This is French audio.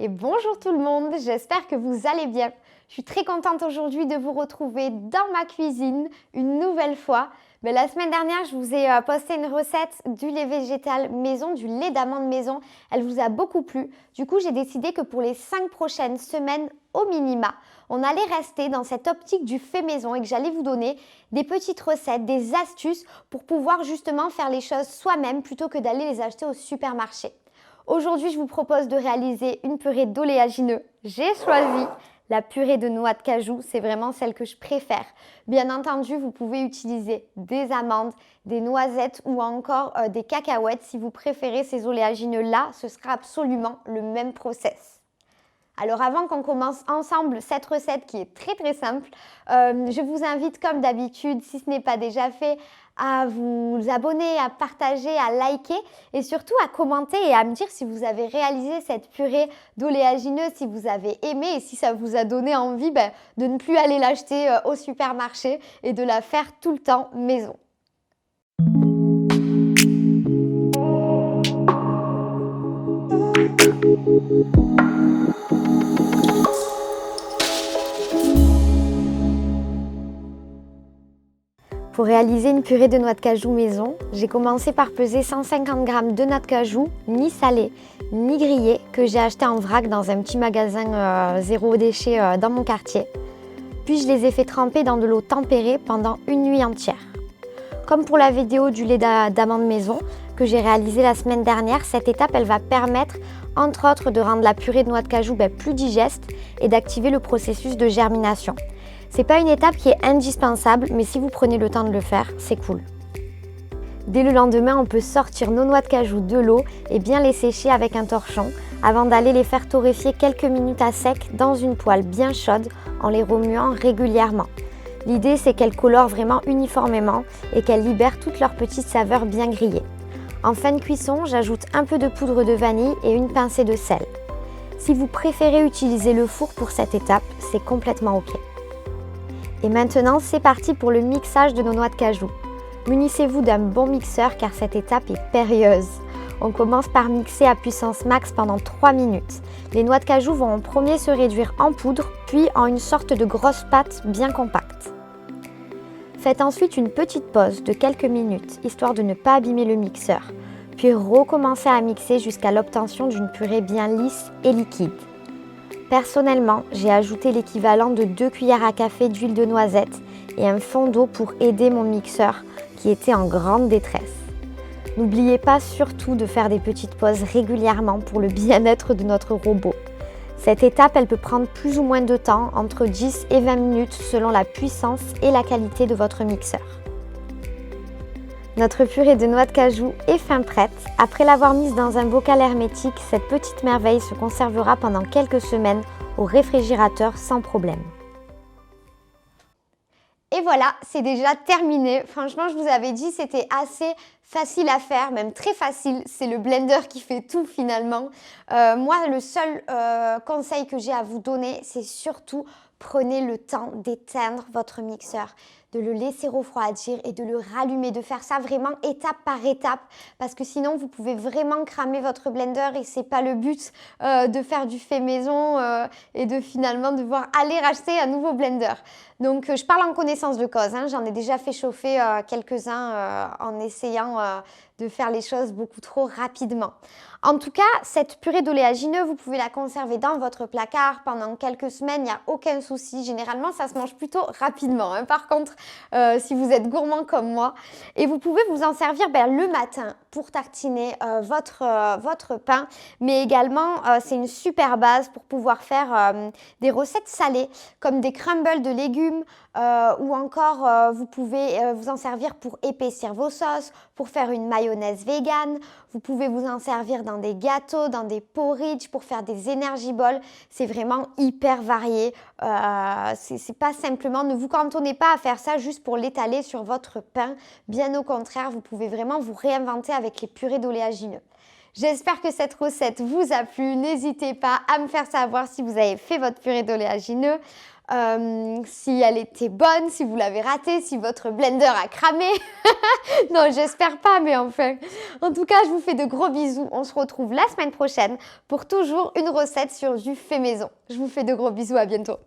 Et bonjour tout le monde, j'espère que vous allez bien. Je suis très contente aujourd'hui de vous retrouver dans ma cuisine une nouvelle fois. Mais la semaine dernière, je vous ai posté une recette du lait végétal maison, du lait d'amande maison. Elle vous a beaucoup plu. Du coup, j'ai décidé que pour les 5 prochaines semaines au minima, on allait rester dans cette optique du fait maison et que j'allais vous donner des petites recettes, des astuces pour pouvoir justement faire les choses soi-même plutôt que d'aller les acheter au supermarché. Aujourd'hui, je vous propose de réaliser une purée d'oléagineux. J'ai choisi la purée de noix de cajou, c'est vraiment celle que je préfère. Bien entendu, vous pouvez utiliser des amandes, des noisettes ou encore des cacahuètes. Si vous préférez ces oléagineux-là, ce sera absolument le même process. Alors avant qu'on commence ensemble cette recette qui est très simple, je vous invite comme d'habitude, si ce n'est pas déjà fait, à vous abonner, à partager, à liker et surtout à commenter et à me dire si vous avez réalisé cette purée d'oléagineux, si vous avez aimé et si ça vous a donné envie de ne plus aller l'acheter au supermarché et de la faire tout le temps maison. Pour réaliser une purée de noix de cajou maison, j'ai commencé par peser 150 g de noix de cajou, ni salées, ni grillées, que j'ai acheté en vrac dans un petit magasin zéro déchet dans mon quartier. Puis je les ai fait tremper dans de l'eau tempérée pendant une nuit entière. Comme pour la vidéo du lait d'amande maison que j'ai réalisé la semaine dernière, cette étape elle va permettre entre autres de rendre la purée de noix de cajou plus digeste et d'activer le processus de germination. C'est pas une étape qui est indispensable, mais si vous prenez le temps de le faire, c'est cool. Dès le lendemain, on peut sortir nos noix de cajou de l'eau et bien les sécher avec un torchon avant d'aller les faire torréfier quelques minutes à sec dans une poêle bien chaude en les remuant régulièrement. L'idée, c'est qu'elles colorent vraiment uniformément et qu'elles libèrent toutes leurs petites saveurs bien grillées. En fin de cuisson, j'ajoute un peu de poudre de vanille et une pincée de sel. Si vous préférez utiliser le four pour cette étape, c'est complètement ok. Et maintenant, c'est parti pour le mixage de nos noix de cajou. Munissez-vous d'un bon mixeur car cette étape est périlleuse. On commence par mixer à puissance max pendant 3 minutes. Les noix de cajou vont en premier se réduire en poudre, puis en une sorte de grosse pâte bien compacte. Faites ensuite une petite pause de quelques minutes, histoire de ne pas abîmer le mixeur, puis recommencez à mixer jusqu'à l'obtention d'une purée bien lisse et liquide. Personnellement, j'ai ajouté l'équivalent de 2 cuillères à café d'huile de noisette et un fond d'eau pour aider mon mixeur qui était en grande détresse. N'oubliez pas surtout de faire des petites pauses régulièrement pour le bien-être de notre robot. Cette étape, elle peut prendre plus ou moins de temps, entre 10 et 20 minutes selon la puissance et la qualité de votre mixeur. Notre purée de noix de cajou est fin prête. Après l'avoir mise dans un bocal hermétique, cette petite merveille se conservera pendant quelques semaines au réfrigérateur sans problème. Et voilà, c'est déjà terminé. Franchement, je vous avais dit, c'était assez facile à faire, même très facile. C'est le blender qui fait tout finalement. Moi, le seul conseil que j'ai à vous donner, c'est surtout prenez le temps d'éteindre votre mixeur, de le laisser refroidir et de le rallumer, de faire ça vraiment étape par étape parce que sinon vous pouvez vraiment cramer votre blender et c'est pas le but de faire du fait maison et de finalement devoir aller racheter un nouveau blender. Donc je parle en connaissance de cause, hein. J'en ai déjà fait chauffer quelques-uns en essayant de faire les choses beaucoup trop rapidement. En tout cas, cette purée d'oléagineux, vous pouvez la conserver dans votre placard pendant quelques semaines, il n'y a aucun souci. Généralement, ça se mange plutôt rapidement. Hein. Par contre, si vous êtes gourmand comme moi, et vous pouvez vous en servir le matin pour tartiner votre pain, mais également, c'est une super base pour pouvoir faire des recettes salées, comme des crumbles de légumes, ou encore vous pouvez vous en servir pour épaissir vos sauces, pour faire une mayonnaise végane. Vous pouvez vous en servir dans des gâteaux, dans des porridge, pour faire des energy balls. C'est vraiment hyper varié. C'est pas simplement, ne vous cantonnez pas à faire ça juste pour l'étaler sur votre pain. Bien au contraire, vous pouvez vraiment vous réinventer avec les purées d'oléagineux. J'espère que cette recette vous a plu. N'hésitez pas à me faire savoir si vous avez fait votre purée d'oléagineux. si elle était bonne, si vous l'avez ratée, si votre blender a cramé. Non, j'espère pas, mais enfin. En tout cas, je vous fais de gros bisous. On se retrouve la semaine prochaine pour toujours une recette sur du fait maison. Je vous fais de gros bisous, à bientôt.